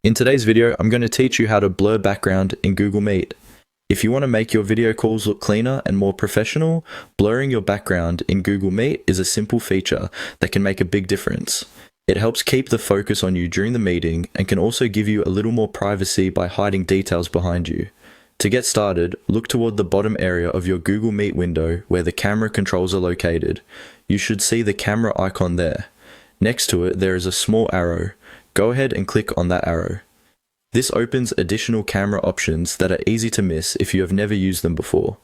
In today's video, I'm going to teach you how to blur background in Google Meet. If you want to make your video calls look cleaner and more professional, blurring your background in Google Meet is a simple feature that can make a big difference. It helps keep the focus on you during the meeting and can also give you a little more privacy by hiding details behind you. To get started, look toward the bottom area of your Google Meet window where the camera controls are located. You should see the camera icon there. Next to it, there is a small arrow. Go ahead and click on that arrow. This opens additional camera options that are easy to miss if you have never used them before.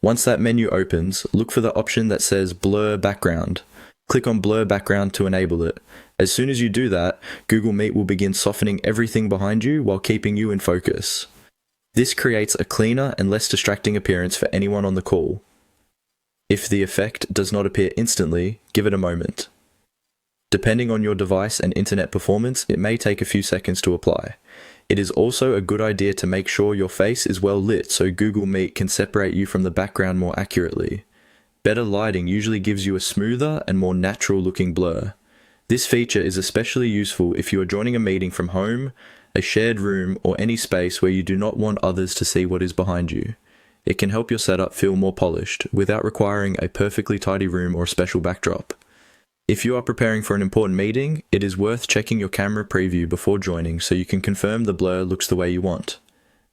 Once that menu opens, look for the option that says Blur Background. Click on Blur Background to enable it. As soon as you do that, Google Meet will begin softening everything behind you while keeping you in focus. This creates a cleaner and less distracting appearance for anyone on the call. If the effect does not appear instantly, give it a moment. Depending on your device and internet performance, it may take a few seconds to apply. It is also a good idea to make sure your face is well lit so Google Meet can separate you from the background more accurately. Better lighting usually gives you a smoother and more natural looking blur. This feature is especially useful if you are joining a meeting from home, a shared room, or any space where you do not want others to see what is behind you. It can help your setup feel more polished without requiring a perfectly tidy room or a special backdrop. If you are preparing for an important meeting, it is worth checking your camera preview before joining so you can confirm the blur looks the way you want.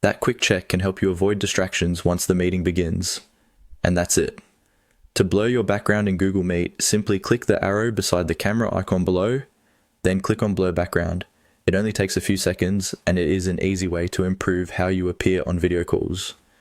That quick check can help you avoid distractions once the meeting begins. And that's it. To blur your background in Google Meet, simply click the arrow beside the camera icon below, then click on Blur Background. It only takes a few seconds, and it is an easy way to improve how you appear on video calls.